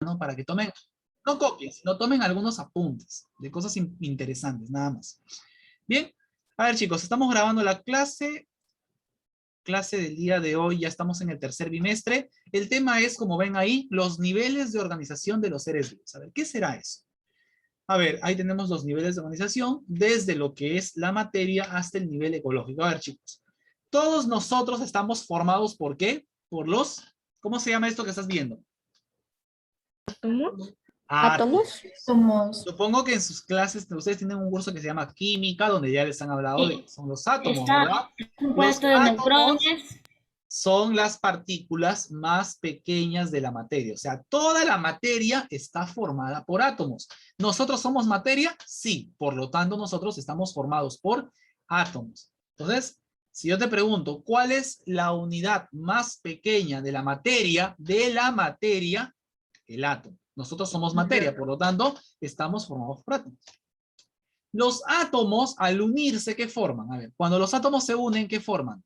¿no? Para que tomen, no copien, sino tomen algunos apuntes de cosas interesantes, nada más. Bien, a ver chicos, estamos grabando la clase del día de hoy, ya estamos en el tercer bimestre. El tema es, como ven ahí, los niveles de organización de los seres vivos. A ver, ¿qué será eso? A ver, ahí tenemos los niveles de organización, desde lo que es la materia hasta el nivel ecológico. A ver chicos, todos nosotros estamos formados ¿por qué? Por los, ¿cómo se llama esto que estás viendo? ¿Átomos? Átomos. Somos. Supongo que en sus clases ustedes tienen un curso que se llama química, donde ya les han hablado de que son los átomos, ¿verdad? Los Compuesto de átomos neutrones. son las partículas más pequeñas de la materia. O sea, toda la materia está formada por átomos. ¿Nosotros somos materia? Sí. Por lo tanto, nosotros estamos formados por átomos. Entonces, si yo te pregunto, ¿cuál es la unidad más pequeña de la materia? El átomo. Nosotros somos materia, por lo tanto, estamos formados por átomos. Los átomos, al unirse, ¿qué forman? A ver, cuando los átomos se unen, ¿qué forman?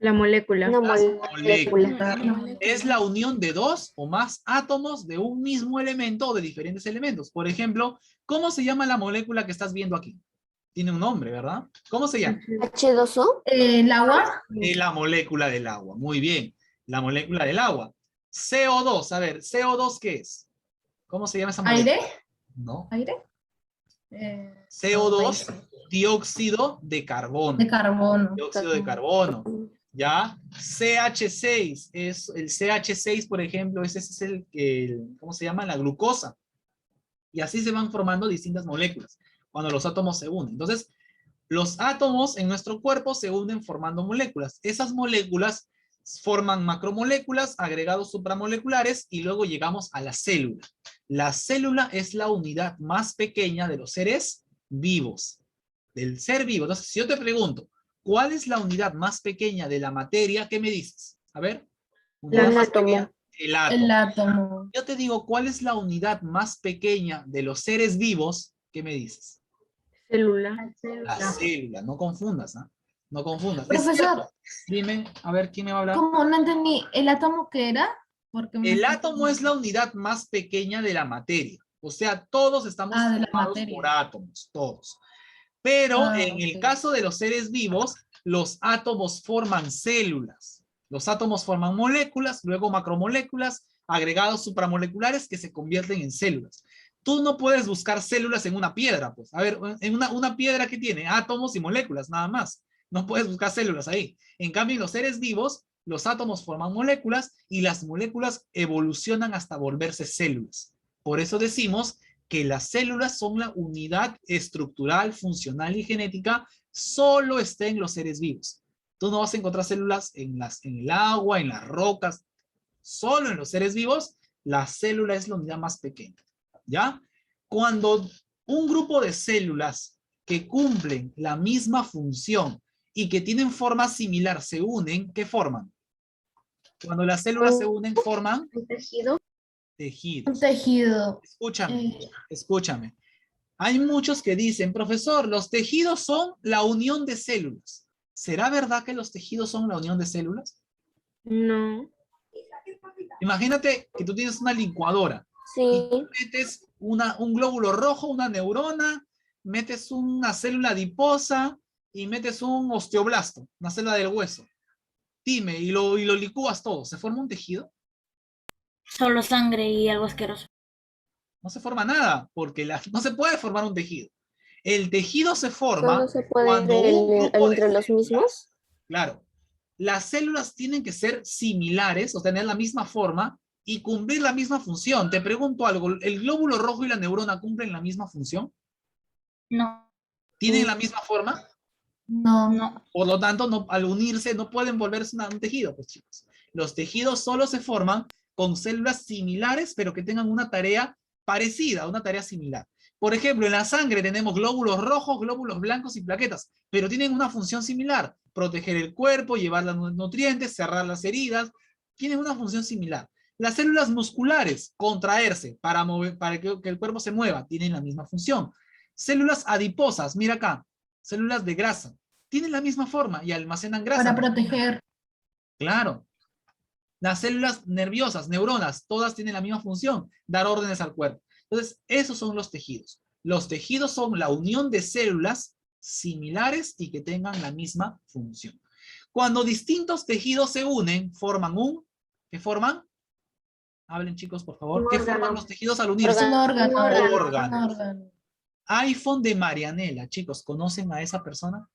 La molécula. Las moléculas. Es la unión de dos o más átomos de un mismo elemento o de diferentes elementos. Por ejemplo, ¿cómo se llama la molécula que estás viendo aquí? Tiene un nombre, ¿verdad? ¿Cómo se llama? H2O. El agua. La molécula del agua. Muy bien. La molécula del agua. CO2. A ver, ¿CO2 qué es? ¿Cómo se llama esa molécula? Aire. No. Aire. CO2, dióxido de carbono. De carbono. Dióxido de carbono. ¿Ya? CH6, el CH6, por ejemplo, ese es ¿cómo se llama? La glucosa. Y así se van formando distintas moléculas cuando los átomos se unen. Entonces, los átomos en nuestro cuerpo se unen formando moléculas. Esas moléculas forman macromoléculas, agregados supramoleculares, y luego llegamos a la célula. La célula es la unidad más pequeña de los seres vivos. Del ser vivo. Entonces, si yo te pregunto, ¿cuál es la unidad más pequeña de la materia? ¿Qué me dices? A ver. Unidad más pequeña. El átomo. El átomo. Yo te digo, ¿cuál es la unidad más pequeña de los seres vivos? ¿Qué me dices? Célula. La célula. No confundas, ¿ah? No confundas. Profesor. Dime, a ver, ¿quién me va a hablar? ¿Cómo? No entendí. ¿El átomo qué era? Porque El átomo es la unidad más pequeña de la materia. O sea, todos estamos formados por átomos, todos. Pero en el caso de los seres vivos, los átomos forman células. Los átomos forman moléculas, luego macromoléculas, agregados supramoleculares que se convierten en células. Tú no puedes buscar células en una piedra, pues. A ver, en una piedra que tiene átomos y moléculas, nada más. No puedes buscar células ahí. En cambio, en los seres vivos, los átomos forman moléculas y las moléculas evolucionan hasta volverse células. Por eso decimos que las células son la unidad estructural, funcional y genética, solo está en los seres vivos. Tú no vas a encontrar células en el agua, en las rocas. Solo en los seres vivos, la célula es la unidad más pequeña. ¿Ya? Cuando un grupo de células que cumplen la misma función y que tienen forma similar se unen, ¿qué forman? Cuando las células se unen, forman Un tejido. tejidos. Un tejido. Escúchame. Hay muchos que dicen, profesor, los tejidos son la unión de células. ¿Será verdad que los tejidos son la unión de células? No. Imagínate que tú tienes una licuadora. Sí. Y tú metes un glóbulo rojo, una neurona, metes una célula adiposa y metes un osteoblasto, una célula del hueso. Dime, y lo licúas todo. ¿Se forma un tejido? Solo sangre y algo asqueroso. No se forma nada, porque no se puede formar un tejido. El tejido se forma Solo se puede cuando un grupo de entre los mismos. Claro. Las células tienen que ser similares o tener la misma forma y cumplir la misma función. Te pregunto algo, ¿el glóbulo rojo y la neurona cumplen la misma función? No. ¿Tienen la misma forma? No. No. Por lo tanto, al unirse no pueden volverse un tejido, pues chicos. Los tejidos solo se forman con células similares, pero que tengan una tarea parecida, una tarea similar. Por ejemplo, en la sangre tenemos glóbulos rojos, glóbulos blancos y plaquetas, pero tienen una función similar. Proteger el cuerpo, llevar los nutrientes, cerrar las heridas. Tienen una función similar. Las células musculares, contraerse para que el cuerpo se mueva, tienen la misma función. Células adiposas, mira acá, células de grasa, tienen la misma forma y almacenan grasa. Para proteger. Claro. Las células nerviosas, neuronas, todas tienen la misma función, dar órdenes al cuerpo. Entonces, esos son los tejidos. Los tejidos son la unión de células similares y que tengan la misma función. Cuando distintos tejidos se unen, forman un... ¿Qué forman? Hablen, chicos, por favor. ¿Qué forman los tejidos al unirse? Un órgano. Órganos. Un órgano. iPhone de Marianela. Chicos, ¿conocen a esa persona?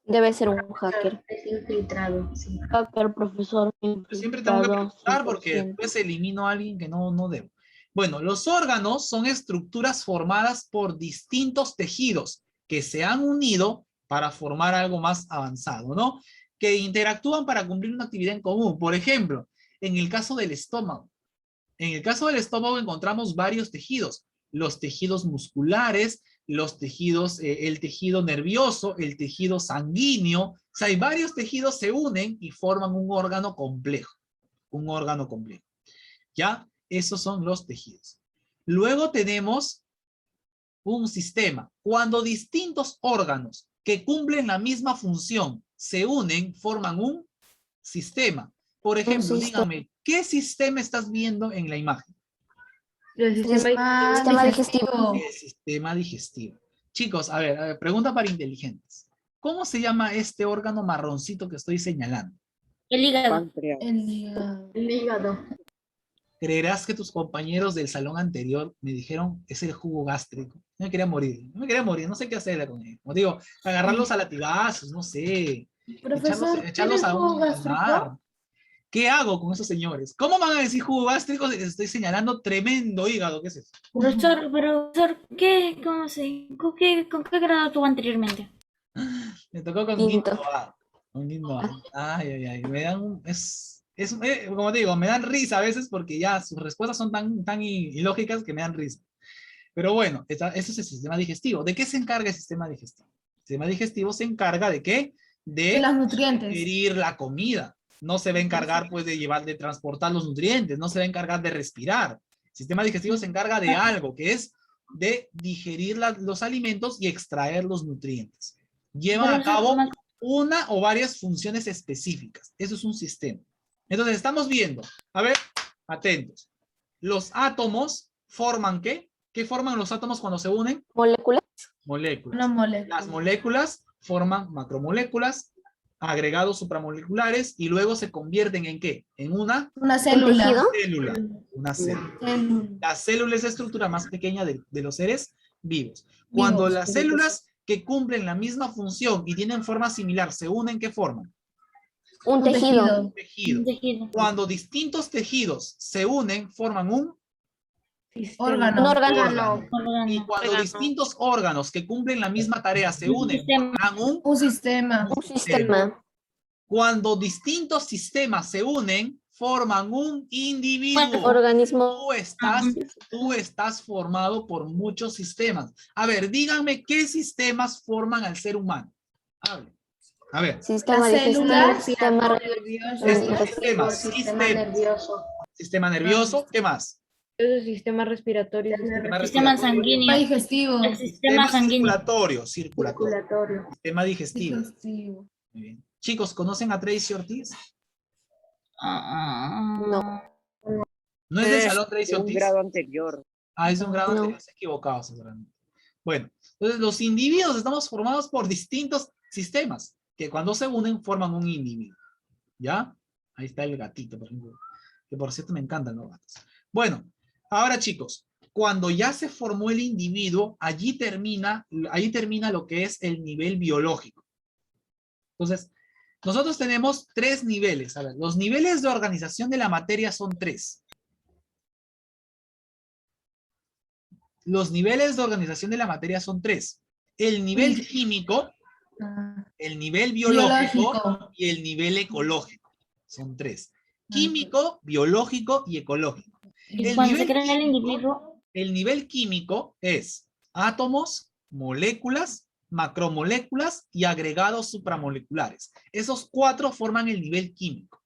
Debe ser un hacker. Es infiltrado, sí. Hacker, profesor. Yo siempre tengo que Infiltrado, preguntar porque 100%. después elimino a alguien que no debo. Bueno, los órganos son estructuras formadas por distintos tejidos que se han unido para formar algo más avanzado, ¿no? Que interactúan para cumplir una actividad en común. Por ejemplo, en el caso del estómago. En el caso del estómago encontramos varios tejidos. Los tejidos musculares, los tejidos, el tejido nervioso, el tejido sanguíneo. O sea, hay varios tejidos se unen y forman un órgano complejo. Un órgano complejo. ¿Ya? Esos son los tejidos. Luego tenemos un sistema. Cuando distintos órganos que cumplen la misma función se unen, forman un sistema. Por ejemplo, dígame, ¿qué sistema estás viendo en la imagen? El Sistema digestivo. El sistema digestivo. Chicos, a ver, pregunta para inteligentes. ¿Cómo se llama este órgano marroncito que estoy señalando? El hígado. Páncreas. El hígado. El hígado. ¿Creerás que tus compañeros del salón anterior me dijeron es el jugo gástrico? Yo me quería morir, no sé qué hacer con él. Como digo, agarrarlos a latigazos, no sé. Profesor, Echarlos a jugo un gástrico? mar. ¿Qué hago con esos señores? ¿Cómo van a decir jugo gástrico si les estoy señalando tremendo hígado? ¿Qué es eso? Profesor, ¿qué? ¿Cómo se? ¿Con qué grado tuvo anteriormente? Me tocó con Quinto. quinto A. Con quinto A. Ay. Me dan como te digo, me dan risa a veces porque ya sus respuestas son tan ilógicas que me dan risa. Pero bueno, eso es el sistema digestivo. ¿De qué se encarga el sistema digestivo? El sistema digestivo se encarga ¿de qué? De los nutrientes. Digerir la comida. No se va a encargar pues de transportar los nutrientes, no se va a encargar de respirar. El sistema digestivo se encarga de algo, que es de digerir los alimentos y extraer los nutrientes. Llevan a cabo una o varias funciones específicas. Eso es un sistema. Entonces estamos viendo, a ver, atentos. Los átomos forman ¿qué? ¿Qué forman los átomos cuando se unen? ¿Moléculas? Moléculas. Una molécula. Las moléculas forman macromoléculas, agregados supramoleculares y luego se convierten ¿en qué? En una célula. ¿Tejido? Una célula. La célula es la estructura más pequeña de los seres vivos. Cuando las células que cumplen la misma función y tienen forma similar se unen, ¿qué forman? Un tejido. Un tejido. Cuando distintos tejidos se unen, forman un órgano. Un órgano. Y cuando distintos órganos que cumplen la misma tarea se unen, forman Un sistema. Un sistema. Cuando distintos sistemas se unen, forman un individuo. Organismo. Tú estás formado por muchos sistemas. A ver, díganme qué sistemas forman al ser humano. Hable. A ver. Sistema célula, digestivo, Sistema nervioso. Sistema nervioso. ¿Qué más? Sistema respiratorio. Sistema sanguíneo. Digestivo. El sistema sanguíneo. Circulatorio. Sistema digestivo. Muy bien. Chicos, ¿conocen a Tracy Ortiz? No. ¿No es del salón Tracy Un Ortiz? grado anterior. Es un grado No. anterior, se ha equivocado seguramente. Bueno, entonces los individuos estamos formados por distintos sistemas que cuando se unen forman un individuo. ¿Ya? Ahí está el gatito, por ejemplo. Que por cierto me encantan los gatos. Bueno, ahora chicos, cuando ya se formó el individuo, ahí termina lo que es el nivel biológico. Entonces, nosotros tenemos 3 niveles. A ver, los niveles de organización de la materia son 3. Los niveles de organización de la materia son 3. El nivel químico, el nivel biológico y el nivel ecológico. Son 3. Químico, biológico y ecológico. Y cuando se crea el individuo. El nivel químico es átomos, moléculas, macromoléculas y agregados supramoleculares. Esos 4 forman el nivel químico.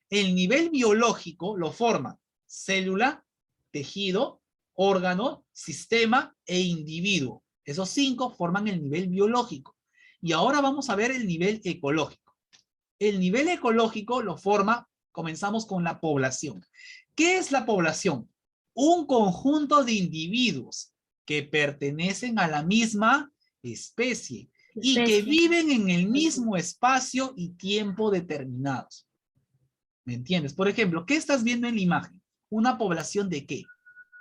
El nivel biológico lo forman célula, tejido, órgano, sistema e individuo. Esos 5 forman el nivel biológico. Y ahora vamos a ver el nivel ecológico. El nivel ecológico lo forma, comenzamos con la población. ¿Qué es la población? Un conjunto de individuos que pertenecen a la misma especie y que viven en el mismo espacio y tiempo determinados. ¿Me entiendes? Por ejemplo, ¿qué estás viendo en la imagen? ¿Una población de qué?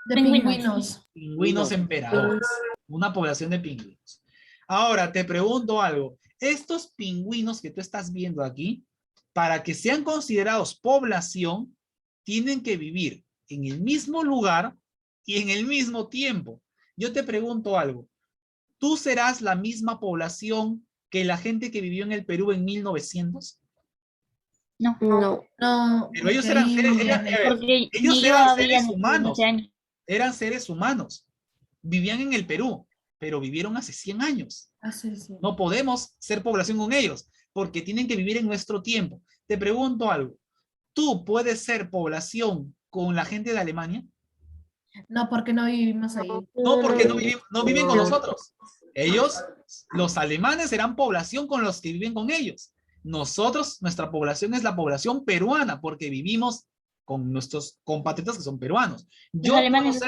De pingüinos. Pingüinos emperadores. Una población de pingüinos. Ahora, te pregunto algo. Estos pingüinos que tú estás viendo aquí, para que sean considerados población, tienen que vivir en el mismo lugar y en el mismo tiempo. Yo te pregunto algo. ¿Tú serás la misma población que la gente que vivió en el Perú en 1900? No. No. No, Pero ellos porque eran ahí seres, Porque ellos ni yo eran había seres nacido en humanos. ese año. Eran seres humanos. Vivían en el Perú, pero vivieron hace 100 años. sí. No podemos ser población con ellos, porque tienen que vivir en nuestro tiempo. Te pregunto algo. ¿Tú puedes ser población con la gente de Alemania? No, porque no vivimos ahí. No, porque no viven con nosotros. Ellos, los alemanes, serán población con los que viven con ellos. Nosotros, nuestra población es la población peruana, porque vivimos con nuestros compatriotas que son peruanos. Los alemanes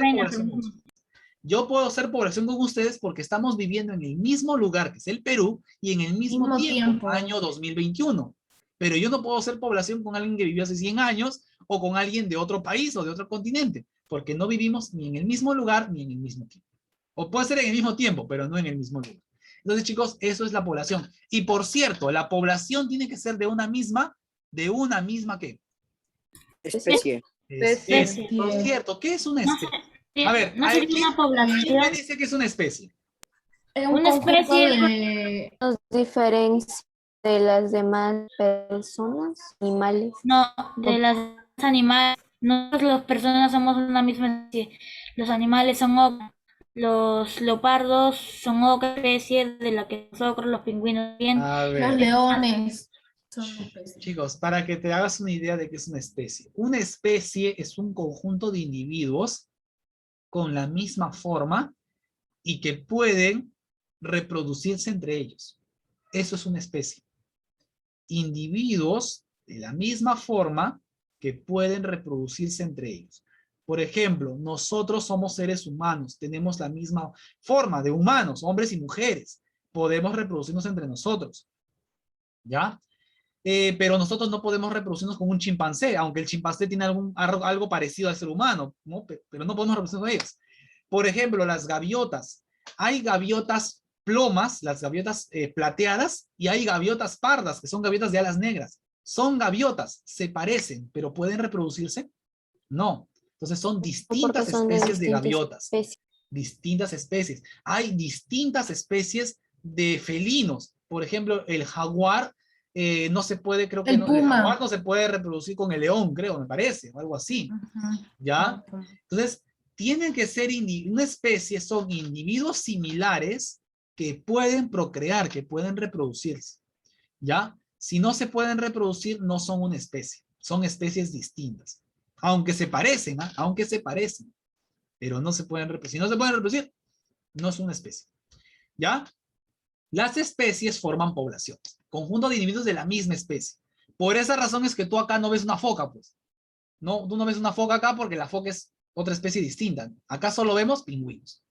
Yo puedo ser población con ustedes porque estamos viviendo en el mismo lugar, que es el Perú, y en el mismo tiempo, año 2021. Pero yo no puedo ser población con alguien que vivió hace 100 años o con alguien de otro país o de otro continente, porque no vivimos ni en el mismo lugar ni en el mismo tiempo. O puede ser en el mismo tiempo, pero no en el mismo lugar. Entonces, chicos, eso es la población. Y por cierto, la población tiene que ser de una misma ¿qué? Especie. Especie. Por cierto, ¿qué es una especie? A ver, no sería una población. ¿quién me dice que es una especie? Es Una especie de... Nos diferencia de las demás personas, animales. No, de las animales. Nosotros las personas somos una misma especie. Los animales son ocas. Los leopardos son otra especie de la que nosotros los pingüinos bien. A ver. Los leones son especies. Chicos, para que te hagas una idea de qué es una especie. Una especie es un conjunto de individuos con la misma forma y que pueden reproducirse entre ellos. Eso es una especie. Individuos de la misma forma que pueden reproducirse entre ellos. Por ejemplo, nosotros somos seres humanos, tenemos la misma forma de humanos, hombres y mujeres. Podemos reproducirnos entre nosotros. ¿Ya? Pero nosotros no podemos reproducirnos con un chimpancé, aunque el chimpancé tiene algo parecido al ser humano, ¿no? Pero no podemos reproducirnos con ellos. Por ejemplo, las gaviotas. Hay gaviotas plomas, las gaviotas plateadas, y hay gaviotas pardas, que son gaviotas de alas negras. Son gaviotas, se parecen, pero ¿pueden reproducirse? No. Entonces son distintas especies de gaviotas. Distintas especies. Hay distintas especies de felinos. Por ejemplo, el jaguar no se puede, creo que el no, puma. el jaguar no se puede reproducir con el león, creo, me parece, o algo así. ¿Ya? Entonces, tienen que ser una especie, son individuos similares que pueden procrear, que pueden reproducirse. ¿Ya? Si no se pueden reproducir, no son una especie, son especies distintas. Aunque se parecen, ¿eh? Aunque se parecen, pero no se pueden reproducir. Si no se pueden reproducir, no es una especie. ¿Ya? Las especies forman poblaciones, conjunto de individuos de la misma especie. Por esa razón es que tú acá no ves una foca, pues. No, tú no ves una foca acá porque la foca es otra especie distinta. Acá solo vemos pingüinos.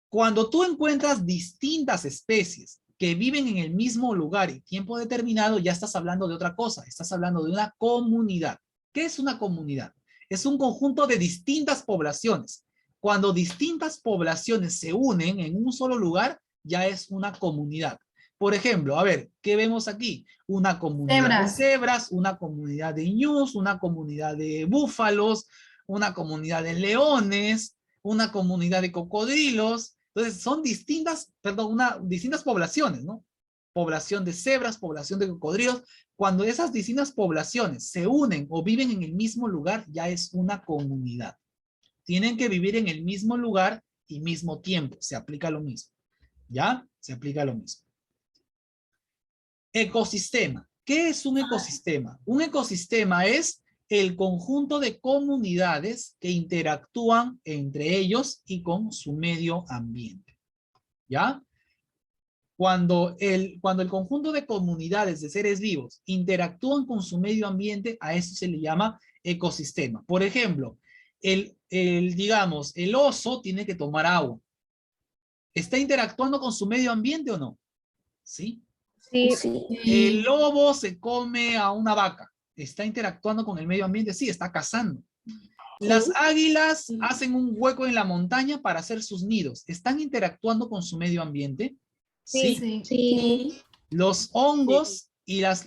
Cuando tú encuentras distintas especies que viven en el mismo lugar y tiempo determinado, ya estás hablando de otra cosa. Estás hablando de una comunidad. ¿Qué es una comunidad? Es un conjunto de distintas poblaciones. Cuando distintas poblaciones se unen en un solo lugar, ya es una comunidad. Por ejemplo, a ver, ¿qué vemos aquí? Una comunidad de cebras, una comunidad de ñus, una comunidad de búfalos, una comunidad de leones, una comunidad de cocodrilos. Entonces, son distintas poblaciones, ¿no? Población de cebras, población de cocodrilos. Cuando esas distintas poblaciones se unen o viven en el mismo lugar, ya es una comunidad. Tienen que vivir en el mismo lugar y mismo tiempo. Se aplica lo mismo. ¿Ya? Se aplica lo mismo. Ecosistema. ¿Qué es un ecosistema? Un ecosistema es el conjunto de comunidades que interactúan entre ellos y con su medio ambiente. ¿Ya? Cuando el conjunto de comunidades de seres vivos interactúan con su medio ambiente, a eso se le llama ecosistema. Por ejemplo, digamos, el oso tiene que tomar agua. ¿Está interactuando con su medio ambiente o no? ¿Sí? Sí. El lobo se come a una vaca. ¿Está interactuando con el medio ambiente? Sí, está cazando. Las águilas hacen un hueco en la montaña para hacer sus nidos. ¿Están interactuando con su medio ambiente? Sí. Los hongos y las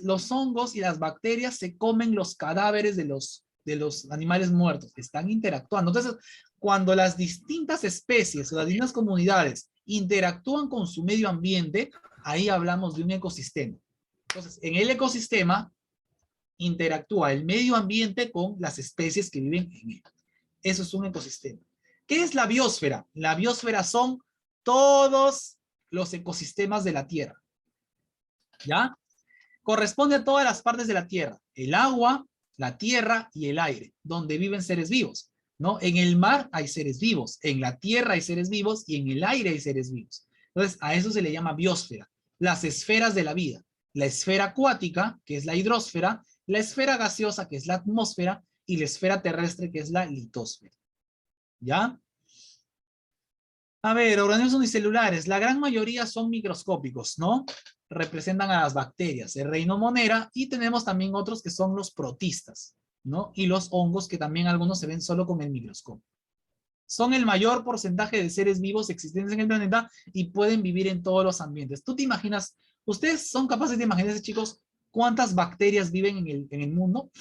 bacterias se comen los cadáveres de los animales muertos. Están interactuando. Entonces, cuando las distintas especies o las distintas comunidades interactúan con su medio ambiente, ahí hablamos de un ecosistema. Entonces, en el ecosistema interactúa el medio ambiente con las especies que viven en él. Eso es un ecosistema. ¿Qué es la biosfera? La biosfera son todos los ecosistemas de la Tierra. ¿Ya? Corresponde a todas las partes de la Tierra. El agua, la tierra y el aire, donde viven seres vivos, ¿no? En el mar hay seres vivos, en la tierra hay seres vivos y en el aire hay seres vivos. Entonces, a eso se le llama biosfera. Las esferas de la vida. La esfera acuática, que es la hidrosfera, la esfera gaseosa, que es la atmósfera, y la esfera terrestre, que es la litosfera. ¿Ya? A ver, organismos unicelulares. La gran mayoría son microscópicos, ¿no? Representan a las bacterias, el reino Monera, y tenemos también otros que son los protistas, ¿no? Y los hongos, que también algunos se ven solo con el microscopio. Son el mayor porcentaje de seres vivos existentes en el planeta y pueden vivir en todos los ambientes. ¿Tú te imaginas? ¿Ustedes son capaces de imaginarse, chicos, cuántas bacterias viven en el mundo?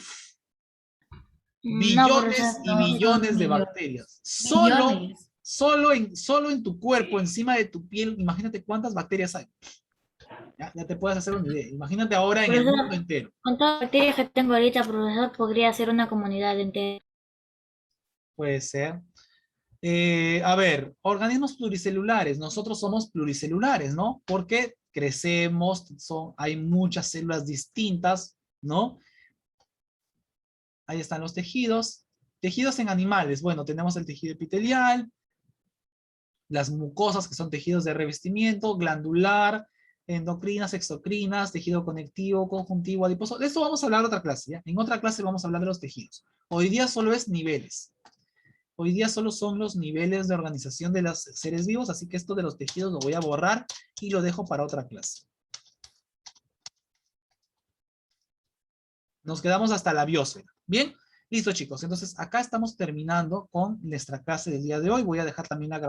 Billones y millones de bacterias. Solo en tu cuerpo, encima de tu piel, imagínate cuántas bacterias hay. Ya te puedes hacer una idea. Imagínate ahora en el mundo entero. Con todas las bacterias que tengo ahorita, profesor, podría ser una comunidad entera. Puede ser. A ver, organismos pluricelulares. Nosotros somos pluricelulares, ¿no? Porque crecemos, hay muchas células distintas, ¿no? Ahí están los tejidos. Tejidos en animales. Bueno, tenemos el tejido epitelial, las mucosas, que son tejidos de revestimiento, glandular, endocrinas, exocrinas, tejido conectivo, conjuntivo, adiposo. De esto vamos a hablar en otra clase, ¿ya? En otra clase vamos a hablar de los tejidos. Hoy día solo es niveles. Hoy día solo son los niveles de organización de los seres vivos, así que esto de los tejidos lo voy a borrar y lo dejo para otra clase. Nos quedamos hasta la biosfera. ¿Bien? Listo, chicos. Entonces, acá estamos terminando con nuestra clase del día de hoy. Voy a dejar también la grabación.